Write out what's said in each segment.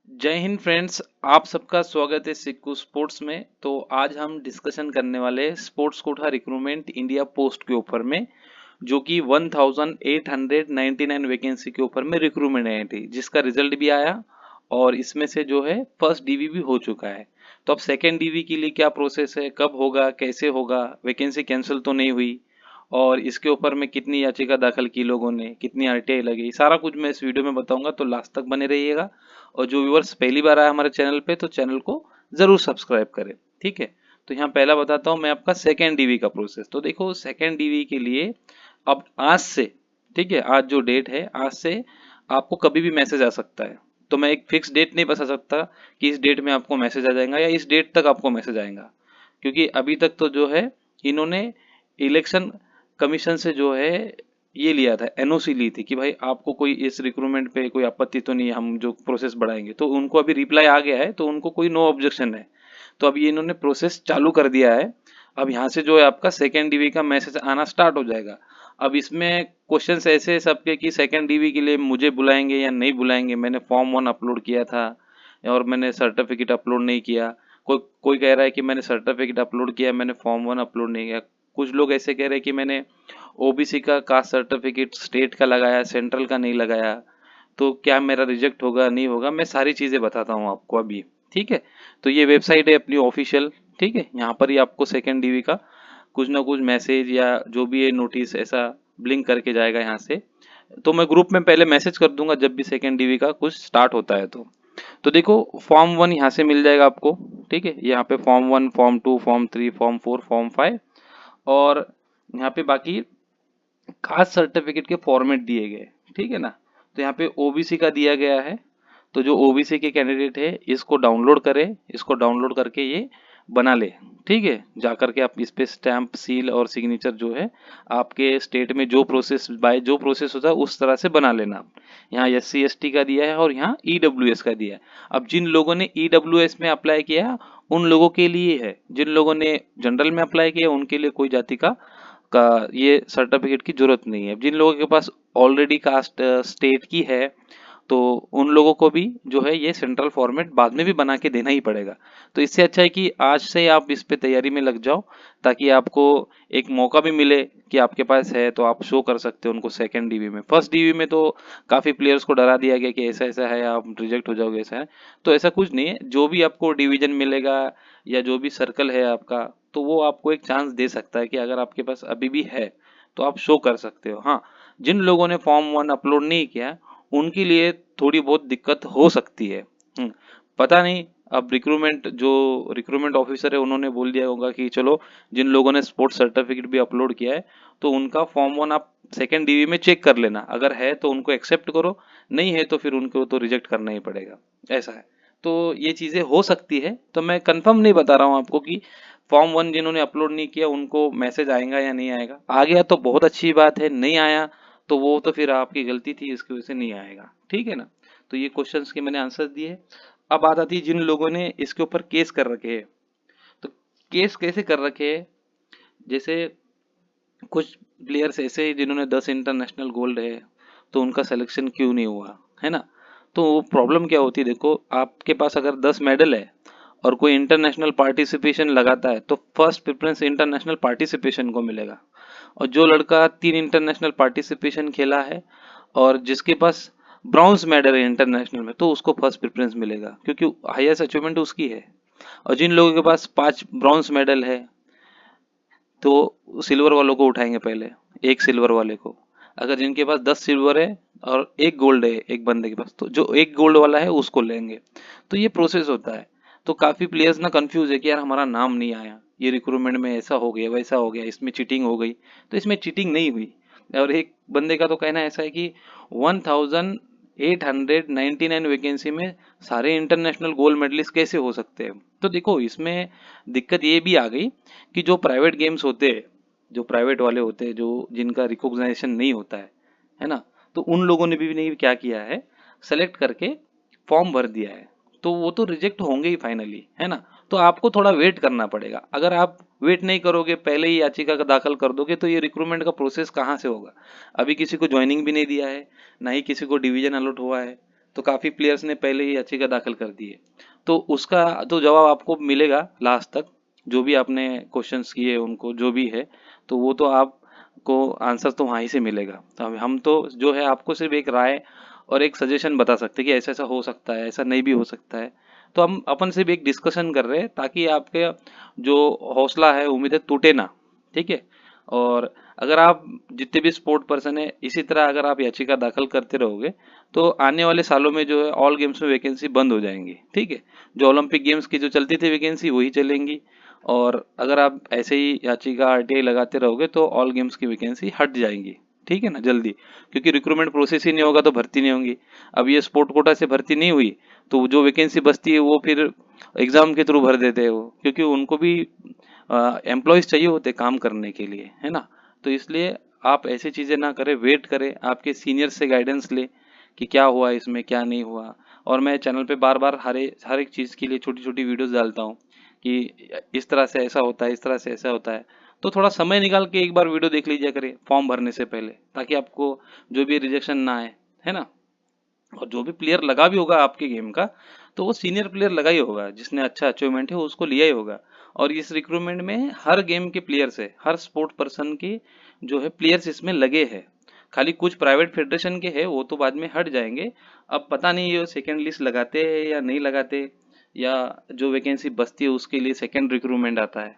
जय हिंद फ्रेंड्स। आप सबका स्वागत है सिक्कू स्पोर्ट्स में। तो आज हम डिस्कशन करने वाले हैं sports quota recruitment India post के ऊपर में, जो कि 1899 वैकेंसी के ऊपर में रिक्रूटमेंट आई थी, जिसका रिजल्ट भी आया और इसमें से जो है फर्स्ट डीवी भी हो चुका है। तो अब सेकेंड डीवी के लिए क्या प्रोसेस है, कब होगा, कैसे होगा, वैकेंसी कैंसिल तो नहीं हुई, और इसके ऊपर में कितनी याचिका दाखिल की लोगों ने, कितनी आरटीआई लगी, सारा कुछ मैं इस वीडियो में बताऊंगा। तो लास्ट तक बने रहिएगा। और जो व्यूअर्स पहली बार आया हमारे चैनल पे तो चैनल को जरूर सब्सक्राइब करें। ठीक है। तो यहाँ पहला बताता हूँ मैं आपका सेकेंड डीवी का प्रोसेस। तो देखो सेकेंड डीवी के लिए अब आज से, ठीक है, आज जो डेट है आज से आपको कभी भी मैसेज आ सकता है। तो मैं एक फिक्स डेट नहीं बता सकता कि इस डेट में आपको मैसेज आ जाएगा या इस डेट तक आपको मैसेज आएगा, क्योंकि अभी तक तो जो है इन्होंने इलेक्शन कमीशन से जो है ये लिया था, एनओसी ली थी कि भाई आपको कोई इस रिक्रूटमेंट पे कोई आपत्ति तो नहीं है, हम जो प्रोसेस बढ़ाएंगे। तो उनको अभी रिप्लाई आ गया है, तो उनको कोई नो ऑब्जेक्शन है। तो अब ये इन्होंने प्रोसेस चालू कर दिया है। अब यहाँ से जो है आपका सेकेंड डीवी का मैसेज आना स्टार्ट हो जाएगा। अब इसमें क्वेश्चंस ऐसे हैं सबके कि सेकेंड डीवी के लिए मुझे बुलाएंगे या नहीं बुलाएंगे। मैंने फॉर्म 1 अपलोड किया था और मैंने सर्टिफिकेट अपलोड नहीं किया। कोई कोई कह रहा है कि मैंने सर्टिफिकेट अपलोड किया, मैंने फॉर्म 1 अपलोड नहीं किया। कुछ लोग ऐसे कह रहे हैं कि मैंने ओबीसी का कास्ट सर्टिफिकेट स्टेट का लगाया, सेंट्रल का नहीं लगाया। तो क्या मेरा रिजेक्ट होगा नहीं होगा, मैं सारी चीजें बताता हूँ आपको अभी। ठीक है। तो ये वेबसाइट है अपनी ऑफिशियल। ठीक है, यहाँ पर ही आपको सेकेंड डीवी का कुछ ना कुछ मैसेज या जो भी है नोटिस ऐसा ब्लिंक करके जाएगा यहाँ से। तो मैं ग्रुप में पहले मैसेज कर दूंगा जब भी सेकेंड डीवी का कुछ स्टार्ट होता है। तो देखो फॉर्म 1 यहाँ से मिल जाएगा आपको। ठीक है, यहाँ पे form 1, form 2, form 3, form 4, form 5, और यहाँ पे बाकी कास्ट सर्टिफिकेट के फॉर्मेट दिए गए। ठीक है ना। तो यहाँ पे ओबीसी का दिया गया है। तो जो ओबीसी के कैंडिडेट है इसको डाउनलोड करें, इसको डाउनलोड करके ये बना ले। ठीक है, जाकर के आप इस पे स्टैंप, सील और सिग्नेचर जो है आपके स्टेट में जो प्रोसेस बाय जो प्रोसेस होता है उस तरह से बना लेना। यहाँ एससी एसटी का दिया है और यहाँ ईडब्ल्यूएस का दिया है। अब जिन लोगों ने ईडब्ल्यूएस में अप्लाई किया उन लोगों के लिए है, जिन लोगों ने जनरल में अप्लाई किया उनके लिए कोई जाति का ये सर्टिफिकेट की जरूरत नहीं है। जिन लोगों के पास ऑलरेडी कास्ट स्टेट की है तो उन लोगों को भी जो है ये सेंट्रल फॉर्मेट बाद में भी बना के देना ही पड़ेगा। तो इससे अच्छा है कि आज से आप इस पे तैयारी में लग जाओ, ताकि आपको एक मौका भी मिले कि आपके पास है तो आप शो कर सकते हो उनको सेकंड डीवी में। फर्स्ट डीवी में तो काफी प्लेयर्स को डरा दिया गया कि ऐसा ऐसा है, आप रिजेक्ट हो जाओगे, ऐसा है। तो ऐसा कुछ नहीं है, जो भी आपको डिवीजन मिलेगा या जो भी सर्कल है आपका, तो वो आपको एक चांस दे सकता है कि अगर आपके पास अभी भी है तो आप शो कर सकते हो। हाँ, जिन लोगों ने फॉर्म 1 अपलोड नहीं किया उनके लिए थोड़ी बहुत दिक्कत हो सकती है। पता नहीं, अब रिक्रूटमेंट ऑफिसर है उन्होंने बोल दिया होगा कि चलो जिन लोगों ने स्पोर्ट्स सर्टिफिकेट भी अपलोड किया है तो उनका फॉर्म 1 आप सेकेंड डीवी में चेक कर लेना, अगर है तो उनको एक्सेप्ट करो, नहीं है तो फिर उनको तो रिजेक्ट करना ही पड़ेगा। ऐसा है। तो ये चीजें हो सकती है, तो मैं कंफर्म नहीं बता रहा हूँ आपको कि फॉर्म 1 जिन्होंने अपलोड नहीं किया उनको मैसेज आएगा या नहीं आएगा। आ गया तो बहुत अच्छी बात है, नहीं आया तो वो तो फिर आपकी गलती थी, इसकी वजह से नहीं आएगा। ठीक है ना। तो ये क्वेश्चंस के मैंने आंसर दिए। अब बात आती है जिन लोगों ने इसके ऊपर केस कर रखे हैं। तो केस कैसे कर रखे हैं, जैसे कुछ प्लेयर्स ऐसे हैं जिन्होंने 10 इंटरनेशनल गोल्ड है तो उनका सिलेक्शन क्यों नहीं हुआ, है ना। तो वो प्रॉब्लम क्या होती है, देखो आपके पास अगर 10 मेडल है और कोई इंटरनेशनल पार्टिसिपेशन लगाता है तो फर्स्ट प्रेफरेंस इंटरनेशनल पार्टिसिपेशन को मिलेगा। और जो लड़का 3 इंटरनेशनल पार्टिसिपेशन खेला है और जिसके पास ब्रॉन्ज मेडल है इंटरनेशनल में, तो उसको फर्स्ट प्रेफरेंस मिलेगा क्योंकि हाईएस्ट अचीवमेंट उसकी है। और जिन लोगों के पास 5 ब्रॉन्ज मेडल है तो सिल्वर वालों को उठाएंगे पहले, एक सिल्वर वाले को। अगर जिनके पास 10 सिल्वर है और एक गोल्ड है एक बंदे के पास, तो जो एक गोल्ड वाला है उसको लेंगे। तो ये प्रोसेस होता है। तो काफी प्लेयर्स ना कंफ्यूज है कि यार हमारा नाम नहीं आया, ये रिक्रूटमेंट में ऐसा हो गया वैसा हो गया, इसमें चीटिंग हो गई। तो इसमें चीटिंग नहीं हुई। और एक बंदे का तो कहना ऐसा है कि 1899 वैकेंसी में सारे इंटरनेशनल गोल्ड मेडलिस्ट कैसे हो सकते हैं। तो देखो इसमें दिक्कत ये भी आ गई कि जो प्राइवेट गेम्स होते हैं, जो प्राइवेट वाले होते हैं, जो जिनका रिकॉग्नाइजेशन नहीं होता है ना, तो उन लोगों ने भी नहीं क्या किया है, सेलेक्ट करके फॉर्म भर दिया है। तो वो तो रिजेक्ट होंगे ही फाइनली, है ना। तो आपको थोड़ा वेट करना पड़ेगा। अगर आप वेट नहीं करोगे, पहले ही याचिका का दाखिल कर दोगे, तो ये रिक्रूटमेंट का प्रोसेस कहाँ से होगा। अभी किसी को ज्वाइनिंग भी नहीं दिया है, ना ही किसी को डिवीजन अलॉट हुआ है। तो काफ़ी प्लेयर्स ने पहले ही याचिका दाखिल कर दी है। तो उसका तो जवाब आपको मिलेगा लास्ट तक, जो भी आपने क्वेश्चंस किए उनको जो भी है, तो वो तो आपको आंसर तो वहीं से मिलेगा। तो हम तो जो है आपको सिर्फ एक राय और एक सजेशन बता सकते हैं कि ऐसा ऐसा हो सकता है, ऐसा नहीं भी हो सकता है। तो हम अपन सिर्फ एक डिस्कशन कर रहे हैं ताकि आपके जो हौसला है, उम्मीद है, टूटे ना। ठीक है। और अगर आप जितने भी स्पोर्ट पर्सन है इसी तरह अगर आप याचिका दाखिल करते रहोगे तो आने वाले सालों में जो है ऑल गेम्स में वैकेंसी बंद हो जाएंगी। ठीक है। जो ओलंपिक गेम्स की जो चलती थी वैकेंसी वही चलेंगी। और अगर आप ऐसे ही याचिका आरटीआई लगाते रहोगे तो ऑल गेम्स की वैकेंसी हट जाएंगी। ठीक है ना, जल्दी। क्योंकि रिक्रूटमेंट प्रोसेस ही नहीं होगा तो भर्ती नहीं होंगी। अब ये स्पोर्ट कोटा से भर्ती नहीं हुई तो जो वैकेंसी बचती है वो फिर एग्जाम के थ्रू भर देते हैं वो, क्योंकि उनको भी एम्प्लॉयज चाहिए होते काम करने के लिए, है ना। तो इसलिए आप ऐसी चीजें ना करें, वेट करें, आपके सीनियर से गाइडेंस ले कि क्या हुआ इसमें क्या नहीं हुआ। और मैं चैनल पे बार बार हर एक चीज के लिए छोटी छोटी वीडियोस डालता हूँ कि इस तरह से ऐसा होता है, इस तरह से ऐसा होता है। तो थोड़ा समय निकाल के एक बार वीडियो देख लीजिए करें फॉर्म भरने से पहले, ताकि आपको जो भी रिजेक्शन ना आए, है ना। और जो भी प्लेयर लगा भी होगा आपके गेम का तो वो सीनियर प्लेयर लगा ही होगा, जिसने अच्छा अचीवमेंट है वो उसको लिया ही होगा। और इस रिक्रूटमेंट में हर गेम के प्लेयर्स है, हर स्पोर्ट पर्सन के जो है प्लेयर्स इसमें लगे हैं। खाली कुछ प्राइवेट फेडरेशन के है वो तो बाद में हट जाएंगे। अब पता नहीं ये सेकेंड लिस्ट लगाते हैं या नहीं लगाते, या जो वैकेंसी बचती है उसके लिए सेकेंड रिक्रूटमेंट आता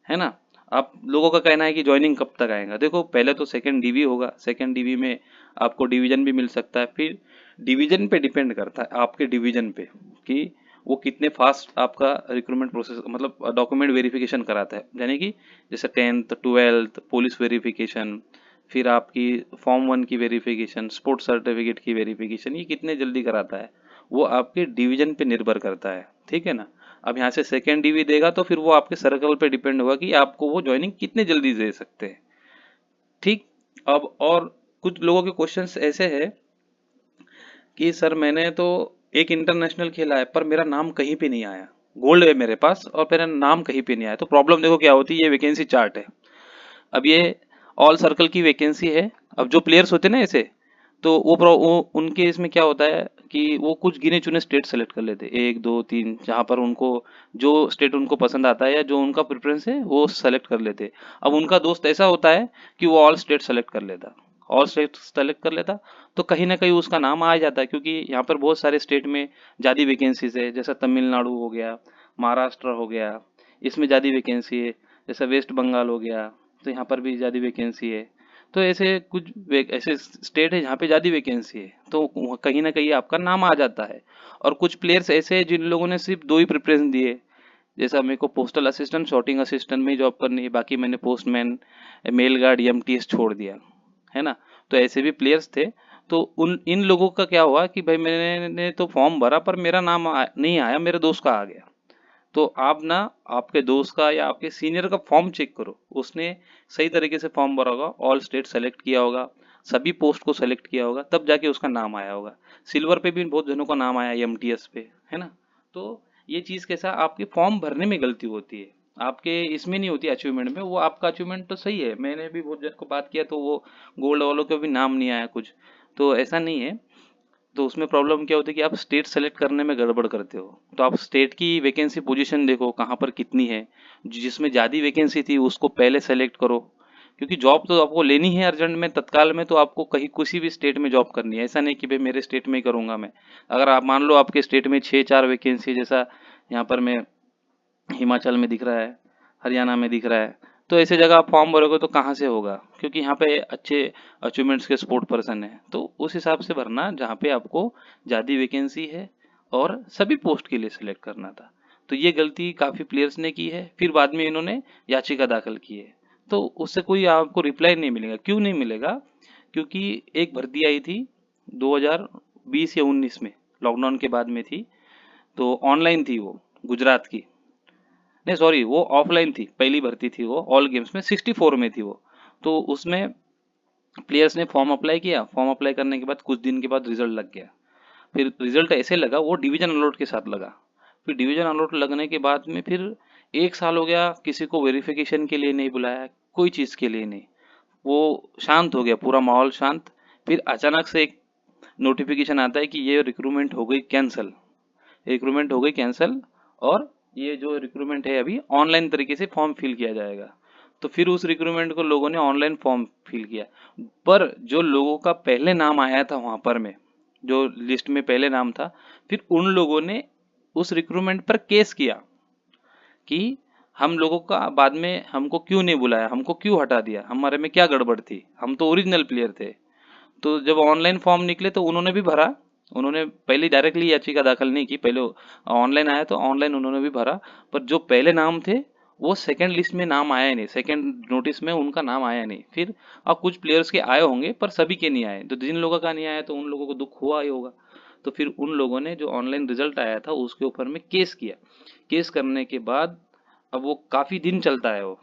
है ना। आप लोगों का कहना है कि ज्वाइनिंग कब तक आएगा, देखो पहले तो सेकंड डीवी होगा, सेकंड डीवी में आपको डिवीजन भी मिल सकता है। फिर डिवीजन पे डिपेंड करता है आपके डिवीजन पे कि वो कितने फास्ट आपका रिक्रूटमेंट प्रोसेस मतलब डॉक्यूमेंट वेरिफिकेशन कराता है। यानी कि जैसे 10th 12th पुलिस वेरिफिकेशन, फिर आपकी फॉर्म 1 की वेरिफिकेशन, स्पोर्ट्स सर्टिफिकेट की वेरिफिकेशन, ये कितने जल्दी कराता है वो आपके डिवीजन पे निर्भर करता है। ठीक है ना। अब यहाँ से सेकेंड डीवी देगा तो फिर वो आपके सर्कल पे डिपेंड होगा कि आपको वो ज्वाइनिंग कितने जल्दी दे सकते हैं। ठीक। अब और कुछ लोगों के क्वेश्चंस ऐसे है कि सर मैंने तो एक इंटरनेशनल खेला है पर मेरा नाम कहीं पे नहीं आया, गोल्ड है मेरे पास और मेरा नाम कहीं पे नहीं आया। तो प्रॉब्लम देखो क्या होती है, ये वैकेंसी चार्ट है। अब ये ऑल सर्कल की वैकेंसी है। अब जो प्लेयर्स होते हैं ना ऐसे, तो वो उनके इसमें क्या होता है कि वो कुछ गिने चुने स्टेट सेलेक्ट कर लेते हैं, 1 2 3, जहाँ पर उनको जो स्टेट उनको पसंद आता है या जो उनका प्रेफरेंस है वो सेलेक्ट कर लेते हैं। अब उनका दोस्त ऐसा होता है कि वो ऑल स्टेट सेलेक्ट कर लेता, ऑल स्टेट सेलेक्ट कर लेता। तो कहीं ना कहीं उसका नाम आ जाता है, क्योंकि यहाँ पर बहुत सारे स्टेट में ज़्यादा वैकेंसीज है, जैसा तमिलनाडु हो गया, महाराष्ट्र हो गया, इसमें ज़्यादा वैकेंसी है। जैसा वेस्ट बंगाल हो गया तो यहाँ पर भी ज़्यादा वैकेंसी है। तो ऐसे कुछ ऐसे स्टेट है जहाँ पे ज़्यादा वैकेंसी है, तो कहीं ना कहीं आपका नाम आ जाता है। और कुछ प्लेयर्स ऐसे हैं जिन लोगों ने सिर्फ 2 ही प्रेफरेंस दिए, जैसा मेरे को पोस्टल असिस्टेंट शॉटिंग असिस्टेंट में जॉब करनी है, बाकी मैंने पोस्टमैन मेल गार्ड एमटीएस छोड़ दिया, है ना। तो ऐसे भी प्लेयर्स थे। तो उन इन लोगों का क्या हुआ कि भाई मैंने तो फॉर्म भरा पर मेरा नाम नहीं आया, मेरे दोस्त का आ गया। तो आप ना आपके दोस्त का या आपके सीनियर का फॉर्म चेक करो, उसने सही तरीके से फॉर्म भरा होगा, ऑल स्टेट सेलेक्ट किया होगा, सभी पोस्ट को सेलेक्ट किया होगा, तब जाके उसका नाम आया होगा। सिल्वर पे भी बहुत जनों का नाम आया एमटीएस पे, है ना। तो ये चीज कैसा, आपके फॉर्म भरने में गलती होती है, आपके इसमें नहीं होती अचीवमेंट में। वो आपका अचीवमेंट तो सही है, मैंने भी बहुत जन को बात किया तो वो गोल्ड वालों का भी नाम नहीं आया कुछ। तो ऐसा नहीं है। तो उसमें प्रॉब्लम क्या होती है कि आप स्टेट सेलेक्ट करने में गड़बड़ करते हो। तो आप स्टेट की वैकेंसी पोजीशन देखो कहाँ पर कितनी है, जिसमें ज़्यादा वैकेंसी थी उसको पहले सेलेक्ट करो। क्योंकि जॉब तो आपको लेनी है अर्जेंट में, तत्काल में, तो आपको कहीं किसी भी स्टेट में जॉब करनी है। ऐसा नहीं कि भाई मेरे स्टेट में ही करूंगा मैं। अगर आप मान लो आपके स्टेट में 6 4 वैकेंसी है, जैसा यहाँ पर मैं हिमाचल में दिख रहा है, हरियाणा में दिख रहा है, तो ऐसे जगह आप फॉर्म भरोगे तो कहाँ से होगा, क्योंकि यहाँ पे अच्छे अचीवमेंट्स के स्पोर्ट पर्सन है। तो उस हिसाब से भरना जहाँ पे आपको ज़्यादा वैकेंसी है और सभी पोस्ट के लिए सिलेक्ट करना था। तो ये गलती काफ़ी प्लेयर्स ने की है, फिर बाद में इन्होंने याचिका दाखिल की है। तो उससे कोई आपको रिप्लाई नहीं मिलेगा। क्यों नहीं मिलेगा? क्योंकि एक भर्ती आई थी 2020 या 19 में, लॉकडाउन के बाद में थी। तो ऑनलाइन थी वो, गुजरात की, नहीं सॉरी वो ऑफलाइन थी, पहली भर्ती थी वो, ऑल गेम्स में 64 में थी वो। तो उसमें प्लेयर्स ने फॉर्म अप्लाई किया, फॉर्म अप्लाई करने के बाद कुछ दिन के बाद रिजल्ट लग गया। फिर रिजल्ट ऐसे लगा, वो डिवीजन अलॉट के साथ लगा। फिर डिवीजन अलॉट लगने के बाद में फिर 1 साल हो गया, किसी को वेरिफिकेशन के लिए नहीं बुलाया, कोई चीज़ के लिए नहीं। वो शांत हो गया, पूरा माहौल शांत। फिर अचानक से एक नोटिफिकेशन आता है कि ये रिक्रूटमेंट हो गई कैंसिल, रिक्रूटमेंट हो गई कैंसिल, और ये जो रिक्रूटमेंट है अभी ऑनलाइन तरीके से फॉर्म फिल किया जाएगा। तो फिर उस रिक्रूटमेंट को लोगों ने ऑनलाइन फॉर्म फिल किया, पर जो लोगों का पहले नाम आया था वहां पर में, जो लिस्ट में पहले नाम था, फिर उन लोगों ने उस रिक्रूटमेंट पर केस किया कि हम लोगों का बाद में हमको क्यों नहीं बुलाया, हमको क्यों हटा दिया, हमारे में क्या गड़बड़ थी, हम तो ओरिजिनल प्लेयर थे। तो जब ऑनलाइन फॉर्म निकले तो उन्होंने भी भरा, उन्होंने पहले डायरेक्टली याचिका दाखिल नहीं की, पहले ऑनलाइन आया तो ऑनलाइन उन्होंने भी भरा, पर जो पहले नाम थे वो सेकंड लिस्ट में नाम आया नहीं, सेकंड नोटिस में उनका नाम आया नहीं। फिर अब कुछ प्लेयर्स के आए होंगे पर सभी के नहीं आए, तो जिन लोगों का नहीं आया तो उन लोगों को दुख हुआ ही होगा। तो फिर उन लोगों ने जो ऑनलाइन रिजल्ट आया था उसके ऊपर में केस किया। केस करने के बाद अब वो काफी दिन चलता है, वो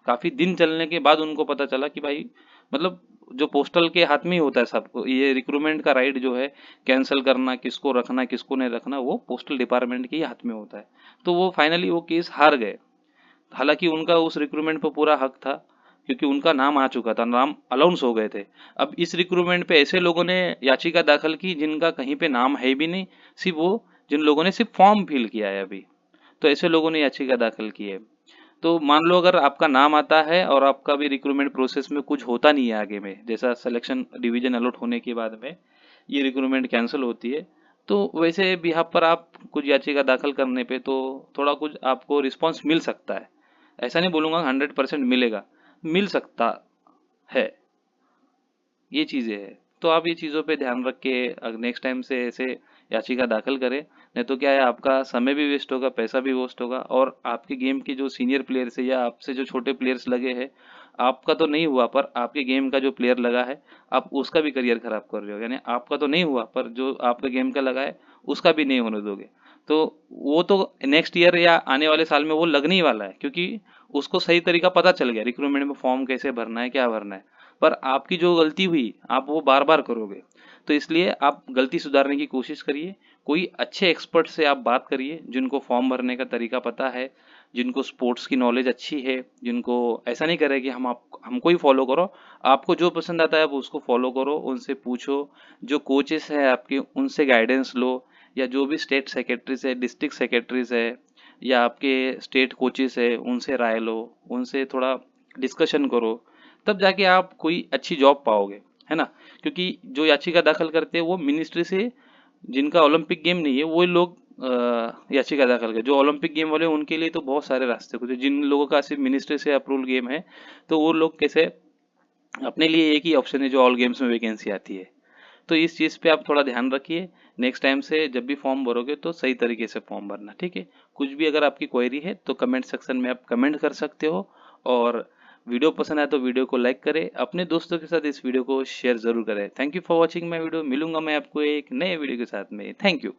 काफी दिन चलने के बाद उनको पता चला कि भाई, मतलब जो पोस्टल के हाथ में ही होता है सबको, ये रिक्रूटमेंट का राइट जो है कैंसिल करना, किसको रखना किसको नहीं रखना, वो पोस्टल डिपार्टमेंट के ही हाथ में होता है। तो वो फाइनली वो केस हार गए। हालांकि उनका उस रिक्रूटमेंट पर पूरा हक था, क्योंकि उनका नाम आ चुका था, नाम अलाउंस हो गए थे। अब इस रिक्रूटमेंट पे ऐसे लोगों ने याचिका दाखिल की जिनका कहीं पे नाम है भी नहीं, सिर्फ वो जिन लोगों ने सिर्फ फॉर्म फिल किया है अभी, तो ऐसे लोगों ने याचिका दाखिल की है। तो मान लो अगर आपका नाम आता है और आपका भी रिक्रूटमेंट प्रोसेस में कुछ होता नहीं है आगे में, जैसा सिलेक्शन डिवीजन अलॉट होने के बाद में ये रिक्रूटमेंट कैंसिल होती है, तो वैसे बिहाफ पर आप कुछ याचिका दाखिल करने पे तो थोड़ा कुछ आपको रिस्पांस मिल सकता है। ऐसा नहीं बोलूंगा 100% मिलेगा, मिल सकता है, ये चीजें हैं। तो आप ये चीजों पे ध्यान रख के नेक्स्ट टाइम से ऐसे याचिका दाखिल करें, नहीं तो क्या है, आपका समय भी वेस्ट होगा, पैसा भी वेस्ट होगा, और आपके गेम के जो सीनियर प्लेयर्स है या आपसे जो छोटे प्लेयर्स लगे हैं, आपका तो नहीं हुआ पर आपके गेम का जो प्लेयर लगा है, आप उसका भी करियर खराब कर रहे हो। यानी आपका तो नहीं हुआ पर जो आपके गेम का लगा है उसका भी नहीं होने दोगे। तो वो तो नेक्स्ट ईयर या आने वाले साल में वो लगने ही वाला है, क्योंकि उसको सही तरीका पता चल गया रिक्रूटमेंट में फॉर्म कैसे भरना है, क्या भरना है। पर आपकी जो गलती हुई आप वो बार बार करोगे, तो इसलिए आप गलती सुधारने की कोशिश करिए। कोई अच्छे एक्सपर्ट से आप बात करिए जिनको फॉर्म भरने का तरीका पता है, जिनको स्पोर्ट्स की नॉलेज अच्छी है, जिनको ऐसा नहीं करे कि हमको ही फॉलो करो, आपको जो पसंद आता है आप उसको फॉलो करो, उनसे पूछो। जो कोचेस हैं आपके उनसे गाइडेंस लो, या जो भी स्टेट सेक्रेटरीज है, डिस्ट्रिक्ट सेक्रेटरीज है, या आपके स्टेट कोचेस है, उनसे राय लो, उनसे थोड़ा डिस्कशन करो, तब जाके आप कोई अच्छी जॉब पाओगे, है ना। क्योंकि जो याचिका दाखिल करते हैं वो मिनिस्ट्री से, जिनका ओलंपिक गेम नहीं है वो लोग याचिका दाखिल कर, जो ओलंपिक गेम वाले हैं, उनके लिए तो बहुत सारे रास्ते खुले। जिन लोगों का सिर्फ मिनिस्ट्री से अप्रूवल गेम है, तो वो लोग कैसे, अपने लिए एक ही ऑप्शन है जो ऑल गेम्स में वैकेंसी आती है। तो इस चीज पे आप थोड़ा ध्यान रखिए, नेक्स्ट टाइम से जब भी फॉर्म भरोगे तो सही तरीके से फॉर्म भरना, ठीक है। कुछ भी अगर आपकी क्वेरी है तो कमेंट सेक्शन में आप कमेंट कर सकते हो, और वीडियो पसंद आए तो वीडियो को लाइक करें, अपने दोस्तों के साथ इस वीडियो को शेयर जरूर करें। Thank you for watching my video, मिलूंगा मैं आपको एक नए वीडियो के साथ में। Thank you.